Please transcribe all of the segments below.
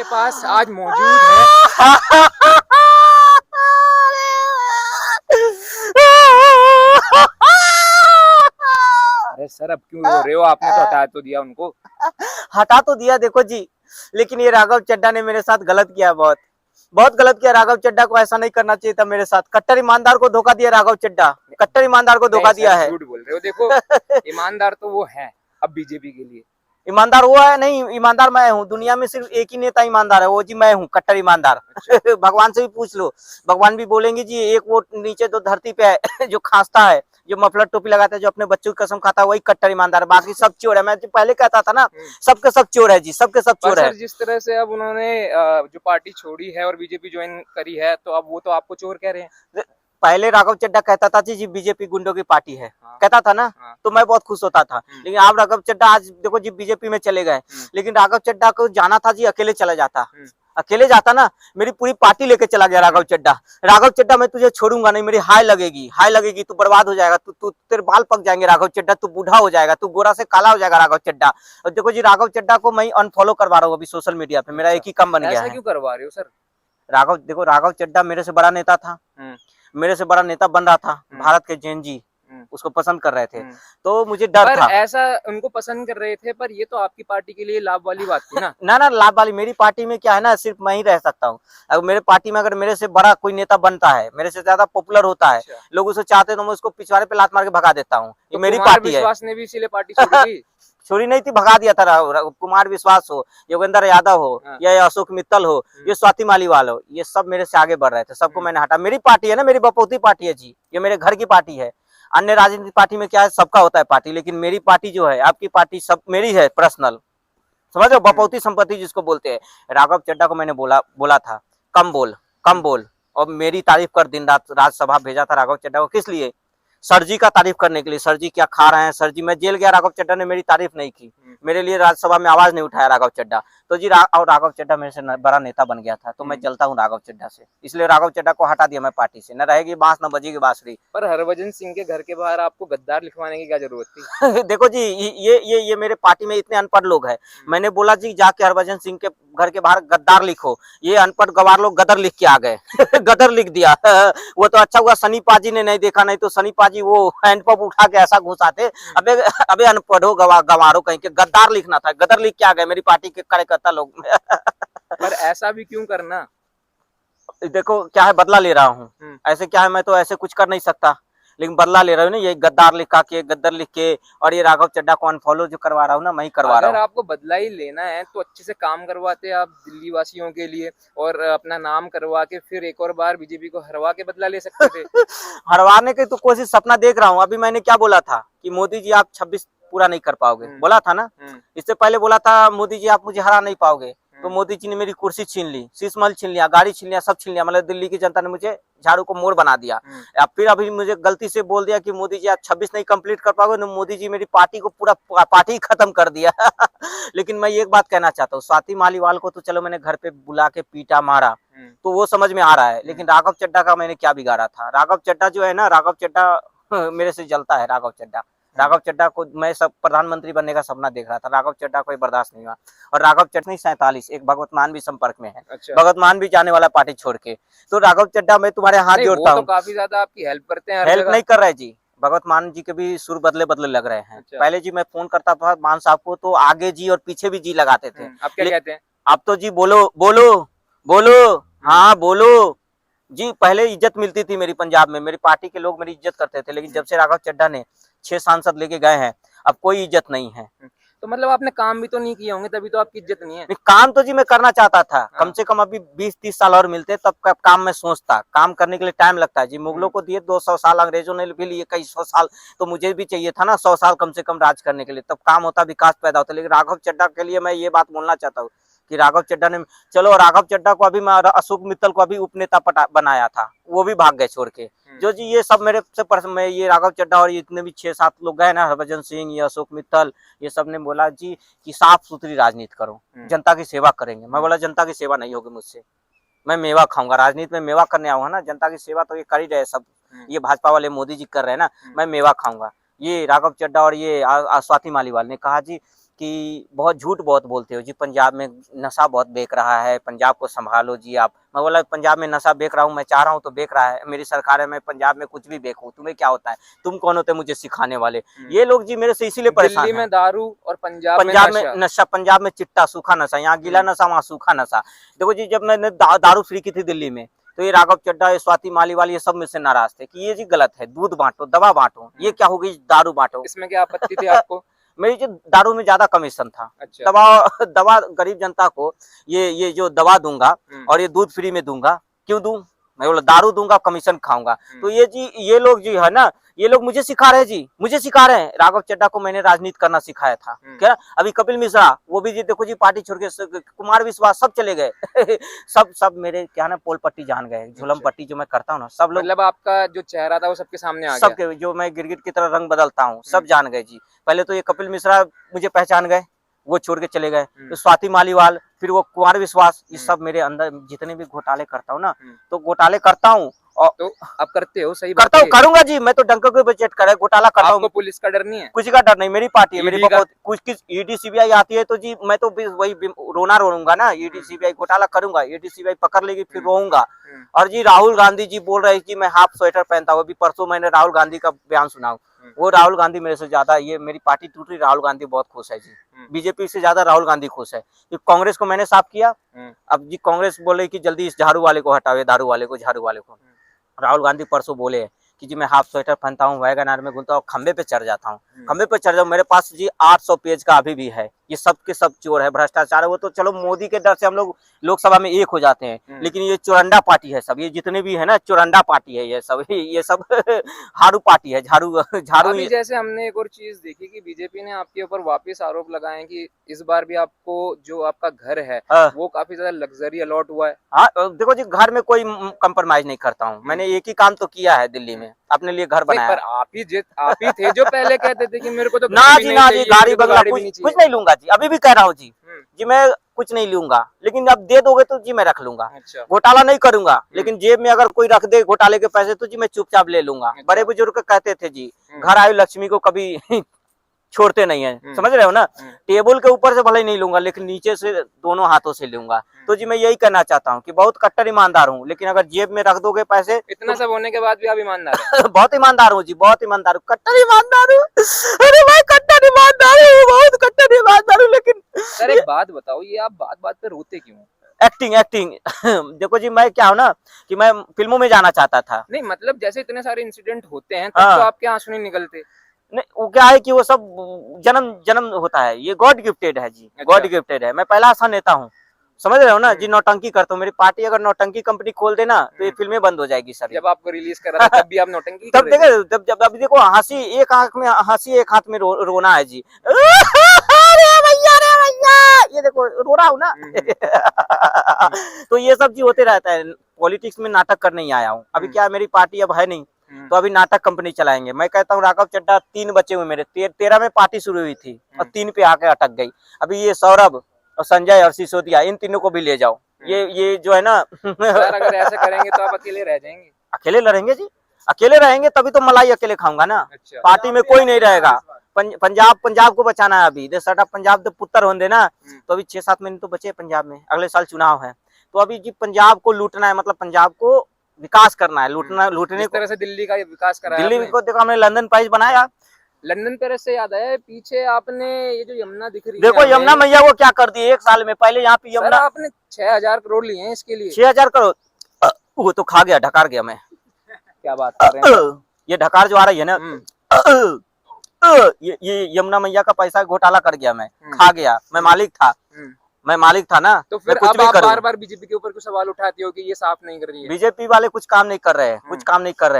के पास आज मौजूद है। अरे सर, अब क्यों रो रहे हो? आपने तो हटा तो दिया उनको। हटा तो दिया देखो जी, लेकिन ये राघव चड्ढा ने मेरे साथ गलत किया, बहुत बहुत गलत किया। राघव चड्ढा को ऐसा नहीं करना चाहिए था मेरे साथ। कट्टर ईमानदार को धोखा दिया राघव चड्ढा, कट्टर ईमानदार को धोखा नहीं दिया सर, है। झूठ बोल रहे हो। देखो, ईमानदार तो वो है अब बीजेपी के लिए। ईमानदार वो है नहीं, ईमानदार मैं हूँ। दुनिया में सिर्फ एक ही नेता ईमानदार है, वो जी मैं हूँ, कट्टर ईमानदार। भगवान से भी पूछ लो, भगवान भी बोलेंगे जी एक वो नीचे तो धरती पे है जो खांसता है, जो मफलर टोपी लगाता है, जो अपने बच्चों की कसम खाता है, वही कट्टर ईमानदार है। बाकी सब चोर है। मैं जो पहले कहता था ना, सबके सब चोर है जी, सबके सब पर चोर है। सर, जिस तरह से अब उन्होंने जो पार्टी छोड़ी है और बीजेपी ज्वाइन करी है, तो अब वो तो आपको चोर कह रहे हैं। पहले राघव चड्ढा कहता था जी बीजेपी गुंडों की पार्टी है, हाँ। कहता था ना, हाँ। तो मैं बहुत खुश होता था। लेकिन आप राघव चड्ढा आज देखो जी बीजेपी में चले गए, लेकिन राघव चड्ढा को जाना था जी अकेले चला जाता, अकेले जाता ना, मेरी पूरी पार्टी लेके चला गया राघव चड्ढा। राघव चड्ढा मैं तुझे छोड़ूंगा नहीं, मेरी हाय लगेगी, हाय लगेगी, तू बर्बाद हो जाएगा, तू तेरे बाल पक जाएंगे राघव चड्ढा, तू बूढ़ा हो जाएगा, तू गोरा से काला हो जाएगा राघव चड्ढा। और देखो जी राघव चड्ढा को मैं अनफॉलो करवा रहा हूँ अभी सोशल मीडिया पे, मेरा एक ही काम बन गया ऐसा है। क्यों करवा रहे हो सर? राघव देखो, राघव चड्ढा मेरे से बड़ा नेता था, मेरे से बड़ा नेता बन रहा था, भारत के जैन जी उसको पसंद कर रहे थे, तो मुझे डर पर था। ऐसा उनको पसंद कर रहे थे, पर ये तो आपकी पार्टी के लिए लाभ वाली बात थी ना। ना ना, लाभ वाली मेरी पार्टी में क्या है ना, सिर्फ मैं ही रह सकता हूँ। अगर मेरे पार्टी में अगर मेरे से बड़ा कोई नेता बनता है, मेरे से ज्यादा पॉपुलर होता है, लोग उसे चाहते हैं, तो मैं उसको पिछवाड़े पे लात मार के भगा देता हूँ। ये मेरी पार्टी है। विश्वास ने भी इसीलिए पार्टी छोड़ी थी। छोड़ी नहीं थी, भगा दिया था। कुमार विश्वास हो, योगेंद्र यादव हो, या अशोक मित्तल हो, ये स्वाति मालीवाल हो, ये सब मेरे से आगे बढ़ रहे थे, सबको मैंने हटा। मेरी पार्टी है ना, मेरी बपौती पार्टी है जी, ये मेरे घर की पार्टी है। अन्य राजनीतिक पार्टी में क्या है, सबका होता है पार्टी, लेकिन मेरी पार्टी जो है, आपकी पार्टी सब मेरी है, पर्सनल, समझ रहे हो, बपौती संपत्ति जिसको बोलते हैं। राघव चड्ढा को मैंने बोला था कम बोल, कम बोल, और मेरी तारीफ कर, दिन रात राज्यसभा भेजा था राघव चड्ढा को, किस लिए? सर जी का तारीफ करने के लिए। सर जी क्या खा रहे हैं, सर जी, मैं जेल गया, राघव चड्ढा ने मेरी तारीफ नहीं की, मेरे लिए राज्यसभा में आवाज नहीं उठाया राघव चड्ढा। तो जी और राघव चड्ढा मेरे से बड़ा नेता बन गया था, तो मैं चलता हूँ राघव चड्ढा से, इसलिए राघव चड्ढा को हटा दिया मैं पार्टी से। न रहेगी बांस न बजेगी बांसुरी। पर हरभजन सिंह के घर के बाहर आपको गद्दार लिखवाने की क्या जरूरत थी? देखो जी, ये मेरे पार्टी में इतने अनपढ़ लोग हैं, मैंने बोला जी जाके हरभजन सिंह के घर के बाहर गद्दार लिखो, ये अनपढ़ गवार लोग गदर लिख के आ गए। गदर लिख दिया। वो तो अच्छा हुआ सनी पाजी ने नहीं देखा, नहीं तो सनी पाजी वो हैंडपंप उठा के ऐसा घुसाते। अबे अबे अनपढ़ो गवारो कहीं के, गद्दार लिखना था, गदर लिख के आ गए मेरी पार्टी के कार्यकर्ता लोग। पर ऐसा भी क्यों करना? देखो क्या है, बदला ले रहा हूँ। ऐसे क्या है, मैं तो ऐसे कुछ कर नहीं सकता, लेकिन बदला ले रहा हूँ ना, ये गद्दार लिखा के, गद्दर लिख के, और ये राघव चड्ढा को अनफॉलो जो करवा रहा हूँ ना, मैं ही करवा रहा हूँ। अगर आपको बदला ही लेना है तो अच्छे से काम करवाते आप दिल्ली वासियों के लिए, और अपना नाम करवा के फिर एक और बार बीजेपी को हरवा के बदला ले सकते थे। हरवाने की तो कोशिश, सपना देख रहा हूँ। अभी मैंने क्या बोला था कि मोदी जी आप 26 पूरा नहीं कर पाओगे, बोला था ना। इससे पहले बोला था मोदी जी आप मुझे हरा नहीं पाओगे, तो मोदी जी ने मेरी कुर्सी छीन ली, शीशमहल छीन लिया, गाड़ी छीन लिया, सब छीन लिया। मतलब दिल्ली की जनता ने मुझे झाड़ू को मोड़ बना दिया। अब फिर अभी मुझे गलती से बोल दिया कि मोदी जी आप 26 नहीं कंप्लीट कर पाओगे, तो मोदी जी मेरी पार्टी को पूरा पार्टी खत्म कर दिया। लेकिन मैं एक बात कहना चाहता हूँ, स्वाति मालीवाल को तो चलो मैंने घर पे बुला के पीटा मारा, तो वो समझ में आ रहा है, लेकिन राघव चड्ढा का मैंने क्या बिगाड़ा था? राघव चड्ढा जो है ना, राघव चड्ढा मेरे से जलता है। राघव चड्ढा, राघव चड्ढा को मैं सब प्रधानमंत्री बनने का सपना देख रहा था, राघव चड्ढा को बर्दाश्त नहीं हुआ। और राघव चड्ढा 47, एक भगवत मान भी संपर्क में है। अच्छा। भगवत मान भी जाने वाला पार्टी छोड़ के, तो राघव चड्ढा मैं तुम्हारे हाथ जोड़ता हूँ। तो काफी ज्यादा आपकी हेल्प करते हैं। हेल्प नहीं कर रहे जी, भगवत मान जी के भी सुर बदले बदले लग रहे हैं। अच्छा। पहले जी मैं फोन करता था मान साहब को, तो आगे जी और पीछे भी जी लगाते थे। अब क्या कहते हैं? अब तो जी बोलो बोलो बोलो, हाँ बोलो जी। पहले इज्जत मिलती थी मेरी पंजाब में, मेरी पार्टी के लोग मेरी इज्जत करते थे, लेकिन जब से राघव चड्ढा ने 6 सांसद लेके गए हैं, अब कोई इज्जत नहीं है। तो मतलब आपने काम भी तो नहीं किए होंगे, तभी तो आपकी इज्जत नहीं है। काम तो जी मैं करना चाहता था, कम से कम अभी 20-30 साल और मिलते तब का काम मैं सोचता। काम करने के लिए टाइम लगता है जी, मुगलों को दिए 200 साल, अंग्रेजों ने भी लिए कई 100 साल, तो मुझे भी चाहिए था ना 100 साल कम से कम राज करने के लिए, तब काम होता, विकास पैदा होता। लेकिन राघव चड्ढा के लिए मैं ये बात बोलना चाहता हूँ कि राघव चड्ढा ने, चलो राघव चड्ढा को अभी मैं अशोक मित्तल को अभी उपनेता बनाया था, वो भी भाग गए छोड़ के। जो जी ये सब मेरे से मैं ये राघव चड्ढा और इतने भी 6-7 लोग गए ना, हरभजन सिंह, ये अशोक मित्तल, ये सब ने बोला जी कि साफ सुथरी राजनीति करो, जनता की सेवा करेंगे। मैं बोला जनता की सेवा नहीं होगी मुझसे, मैं मेवा खाऊंगा, राजनीति में मेवा करने आऊंगा ना, जनता की सेवा तो ये कर ही रहे सब, ये भाजपा वाले मोदी जी कर रहे हैं ना, मैं मेवा खाऊंगा। ये राघव चड्ढा और ये स्वाति मालीवाल ने कहा जी कि बहुत झूठ बहुत बोलते हो जी, पंजाब में नशा बहुत बेच रहा है, पंजाब को संभालो जी आप। मैं बोला पंजाब में नशा बेच रहा हूँ, मैं चाह रहा हूँ तो बेच रहा है, मेरी सरकार है, मैं पंजाब में कुछ भी बेचूं, तुम्हें क्या होता है, तुम कौन होते मुझे सिखाने वाले। ये लोग जी मेरे से इसीलिए परेशान दिल्ली है। में दारू और पंजाब में पंजाब में नशा। नशा, पंजाब में चिट्टा सूखा नशा, यहाँ गीला नशा वहाँ सूखा नशा। देखो जी जब मैंने दारू फ्री की थी दिल्ली में, तो ये राघव चड्ढा, ये स्वाति मालीवाल, ये सब मुझसे नाराज थे कि ये जी गलत है, दूध बांटो, दवा बांटो, ये क्या हो गई दारू बांटो। इसमें क्या आपत्ति थी आपको? मेरी जो दारू में ज्यादा कमीशन था। अच्छा। दवा दवा गरीब जनता को ये जो दवा दूंगा और ये दूध फ्री में दूंगा, क्यों दूं? मैं बोला दारू दूंगा, कमीशन खाऊंगा। तो ये जी ये लोग जी है ना, ये लोग मुझे सिखा रहे हैं जी, मुझे सिखा रहे हैं। राघव चड्ढा को मैंने राजनीति करना सिखाया था क्या? अभी कपिल मिश्रा वो भी जी देखो जी पार्टी छोड़ के, कुमार विश्वास सब चले गए सब मेरे क्या ना पोल पट्टी जान गए, झुलम पट्टी जो मैं करता हूँ ना, सब लोग, मतलब आपका जो चेहरा था वो सबके सामने आ गया। सबके जो मैं गिरगिट की तरह रंग बदलता हूँ सब जान गए जी। पहले तो ये कपिल मिश्रा मुझे पहचान गए, वो छोड़ के चले गए। तो स्वाति मालीवाल, फिर वो कुमार विश्वास, ये सब मेरे अंदर जितने भी घोटाले करता हूँ ना, तो घोटाले करता हूँ और तो आप करते हो, सही करता हूँ, करूंगा जी। मैं तो डंका को बजट करे घोटाला करता हूँ। आपको पुलिस का डर नहीं है? कुछ का डर नहीं, मेरी पार्टी है, मेरी ईडी का? बहुत कुछ किस ईडी सीबीआई आती है तो जी मैं तो वही रोना रोऊंगा ना। ईडी सीबीआई घोटाला करूंगा, ईडी सीबीआई पकड़ लेगी फिर रोऊंगा। और जी राहुल गांधी जी बोल रहे जी मैं हाफ स्वेटर पहनता हूँ, अभी परसों मैंने राहुल गांधी का बयान सुना, वो राहुल गांधी मेरे से ज्यादा, ये मेरी पार्टी टूट रही, राहुल गांधी बहुत खुश है जी। बीजेपी से ज्यादा राहुल गांधी खुश है। कांग्रेस को मैंने साफ किया, अब जी कांग्रेस बोले कि जल्दी इस झाड़ू वाले को हटाओ, दारू वाले को, झाड़ू वाले को। राहुल गांधी परसों बोले कि जी मैं हाफ स्वेटर पहनता हूँ, वैगन में घूमता हूँ, खंबे पे चढ़ जाता हूँ, खंबे पे चढ़ जाऊँ। मेरे पास जी 800 पेज का अभी भी है। ये सब के सब चोर है, भ्रष्टाचार है। वो तो चलो मोदी के डर से हम लोग लोकसभा में एक हो जाते हैं, लेकिन ये चोरंडा पार्टी है सब, ये जितने भी है ना चोरंडा पार्टी है ये सब झाड़ू पार्टी है, झाड़ू। अभी जैसे हमने एक और चीज देखी कि बीजेपी ने आपके ऊपर वापस आरोप लगाए कि इस बार भी आपको जो आपका घर है वो काफी ज्यादा लग्जरी अलॉट हुआ है। हाँ देखो जी घर में कोई कंप्रोमाइज नहीं करता हूँ, मैंने एक ही काम तो किया है दिल्ली में, अपने लिए घर बनाया। पर आप ही थे जो पहले कहते थे कि मेरे को तो ना जी गाड़ी बंगला कुछ नहीं लूंगा जी, अभी भी कह रहा हूँ जी जी मैं कुछ नहीं लूंगा, लेकिन अब दे दोगे तो जी मैं रख लूंगा। अच्छा। घोटाला नहीं करूंगा, लेकिन जेब में अगर कोई रख दे घोटाले के पैसे तो जी मैं चुपचाप ले लूंगा। अच्छा। बड़े बुजुर्ग कहते थे जी घर आयु लक्ष्मी को कभी छोड़ते नहीं है, समझ रहे हो ना। टेबल के ऊपर से भले ही नहीं लूंगा, लेकिन नीचे से दोनों हाथों से लूंगा। तो जी मैं यही कहना चाहता हूँ कि बहुत कट्टर ईमानदार हूँ, लेकिन अगर जेब में रख दोगे पैसे, इतना सब होने के बाद भी आप ईमानदार हैं? बहुत ईमानदार हूँ जी, बहुत ईमानदार हूँ, कट्टर ईमानदार हूँ। अरे भाई कट्टर ईमानदार हूँ, बहुत कट्टर ईमानदार हूँ। लेकिन सर एक बात बताओ, ये आप बात बात पे रोते क्यों? एक्टिंग देखो जी मैं क्या हूँ ना कि मैं फिल्मों में जाना चाहता था। नहीं मतलब जैसे इतने सारे इंसिडेंट होते हैं तब तो आपके आंसू नहीं निकलते? नहीं वो क्या है कि वो सब जन्म होता है, ये गॉड गिफ्टेड है जी। अच्छा। गॉड गिफ्टेड है, मैं पहला आसान नेता हूँ, समझ रहे हो ना जी। नौटंकी करता हूँ, मेरी पार्टी अगर नौटंकी कंपनी खोल देना तो ये फिल्में बंद हो जाएगी सर। जब आपको रिलीज कर रहा था तब भी आप नौटंकी तब देखे जब अभी देखो हंसी एक आंख में हंसी, एक हाथ में रोना है जी। ये देखो रो रहा हूँ ना। तो ये सब जी होते रहता है, पॉलिटिक्स में नाटक करने ही आया हूँ। अभी क्या मेरी पार्टी अब है नहीं, तो अभी नाटक कंपनी चलाएंगे। मैं कहता हूँ राघव चड्ढा 3 बच्चे हुए मेरे, 13 में पार्टी शुरू हुई थी और 3 पे आके अटक गई। अभी ये सौरभ और संजय और सिसोदिया, इन तीनों को भी ले जाओ। ये जो है ना सर अगर ऐसे करेंगे तो आप अकेले रह जाएंगे। अकेले लड़ेंगे जी, अकेले रहेंगे तभी तो मलाई अकेले खाऊंगा ना। अच्छा। पार्टी में कोई नहीं रहेगा। पंजाब को बचाना है अभी, साडा पंजाब तो पुत्र होंगे ना, तो अभी 6-7 महीने तो बचे पंजाब में, अगले साल चुनाव है। तो अभी जी पंजाब को लूटना है, मतलब पंजाब को विकास करना है, लूटने तरह से दिल्ली का विकास कराया। दिल्ली को देखो हमने लंदन प्राइज बनाया। लंदन पेरिस से याद है, पीछे आपने ये जो यमुना दिख रही है, देखो यमुना मैया वो क्या कर दी 1 साल में। पहले यहाँ पे यमुना आपने 6000 करोड़ लिए हैं इसके लिए। 6000 करोड़ वो तो खा गया, ढकार गया मैं। क्या बात कर रहे हैं? ये ढकार जो आ रही है ना, ये यमुना मैया का पैसा घोटाला कर गया मैं, खा गया। मैं मालिक था ना। तो फिर अब आप बार बार बीजेपी के ऊपर कुछ सवाल उठाते हो कि ये साफ नहीं कर रही है। बीजेपी वाले कुछ काम नहीं कर रहे हैं, कुछ काम नहीं कर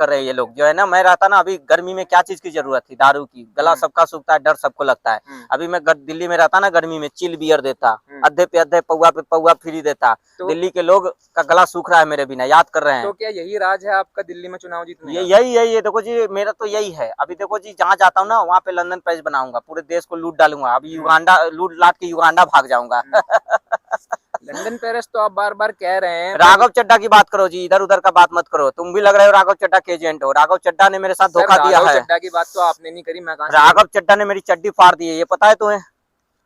रहे हैं ये लोग जो है ना। मैं रहता ना अभी गर्मी में क्या चीज की जरूरत थी, दारू की। गला सबका सूखता है, डर सबको लगता है। अभी मैं दिल्ली में रहता ना, गर्मी में चिल बियर देता, अद्धे पे अद्धे पौवा पे पौवा फ्री देता। दिल्ली के लोग का गला सूख रहा है मेरे बिना, याद कर रहे हैं। तो क्या यही राज है आपका दिल्ली में चुनाव जीतने का? यही देखो जी, मेरा तो यही है। अभी देखो जी जहाँ जाता हूँ ना वहाँ पे लंदन प्राइज बनाऊंगा, पूरे देश को लूट डालूंगा। अभी युगांडा लूट लाट के युगांडा भाग जाऊंगा। लंदन पेरिस तो आप बार बार कह रहे हैं। राघव चड्ढा की बात करो जी, इधर उधर का बात मत करो। तुम भी लग रहे हो राघव चड्ढा के एजेंट हो। राघव चड्ढा ने मेरे साथ धोखा दिया है। चड्ढा की बात तो आपने नहीं करी, मैं कहां से राघव चड्ढा ने मेरी चड्डी फाड़ दी है, ये पता है तुम्हें?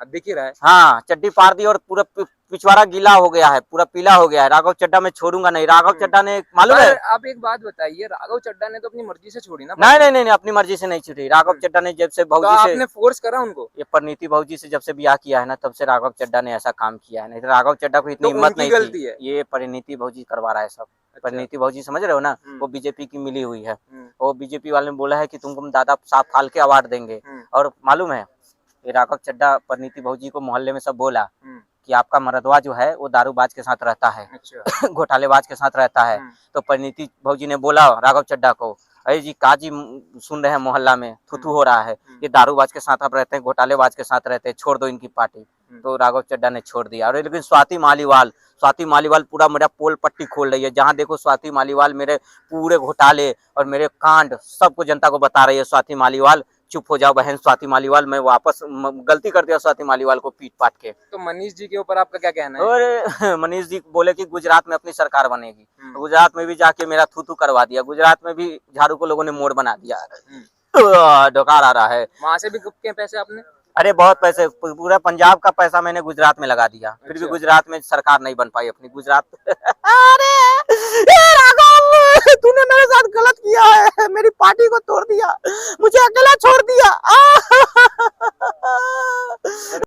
अब दिख ही रहा है। हाँ, चड्डी फाड़ दी और पूरा पिछवाड़ा गीला हो गया है, पूरा पीला हो गया है। राघव चड्ढा मैं छोड़ूंगा नहीं। राघव चड्ढा ने मालूम है, आप एक बात बताइए, राघव चड्ढा ने तो अपनी मर्जी से छोड़ी ना? नहीं नहीं नहीं, अपनी मर्जी से नहीं छूटी। राघव चड्ढा ने जब से तो भौजी से, आपने फोर्स करा उनको? ये परिणीति भौजी से जब से ब्याह किया है ना, तब से राघव चड्ढा ने ऐसा काम किया है। नहीं तो राघव चड्ढा को इतनी तो हिम्मत उनकी नहीं गलती थी। है? ये परिणीति भौजी करवा रहा है सब। परिणीति भौजी समझ रहे हो ना, वो बीजेपी की मिली हुई है। वो बीजेपी वाले ने बोला है कि तुमको हम दादा साहब फाल्के अवार्ड देंगे। और मालूम है, ये राघव चड्ढा परिणीति भौजी को मोहल्ले में सब बोला कि आपका मरदवा जो है वो दारूबाज के साथ रहता है। अच्छा। घोटालेबाज के साथ रहता है। तो परिणीति भौजी ने बोला राघव चड्ढा को, अरे जी काजी सुन रहे हैं मोहल्ला में थुथु हो रहा है, ये दारूबाज के साथ आप रहते हैं, घोटालेबाज के साथ रहते हैं, छोड़ दो इनकी पार्टी। तो राघव चड्ढा ने छोड़ दिया। और लेकिन स्वाति मालीवाल पूरा मेरा पोल पट्टी खोल रही है। जहां देखो स्वाति मालीवाल मेरे पूरे घोटाले और मेरे कांड सबको जनता को बता रही है। स्वाति मालीवाल चुप हो जाओ बहन स्वाति मालीवाल, मैं वापस गलती कर दिया स्वाति मालीवाल को पीट पाट के। तो मनीष जी के ऊपर आपका क्या कहना है? और मनीष जी बोले कि गुजरात में अपनी सरकार बनेगी। गुजरात में भी जाके मेरा थूथू करवा दिया। गुजरात में भी झाड़ू को लोगों ने मोड़ बना दिया। डकार आ रहा है। वहां से भी गुप्त पैसे आपने? अरे बहुत पैसे, पूरा पंजाब का पैसा मैंने गुजरात में लगा दिया। फिर भी गुजरात में सरकार नहीं बन पाई अपनी। गुजरात अरे राघव, तूने मेरे साथ गलत किया है, मेरी पार्टी को तोड़ दिया, मुझे अकेला छोड़ दिया।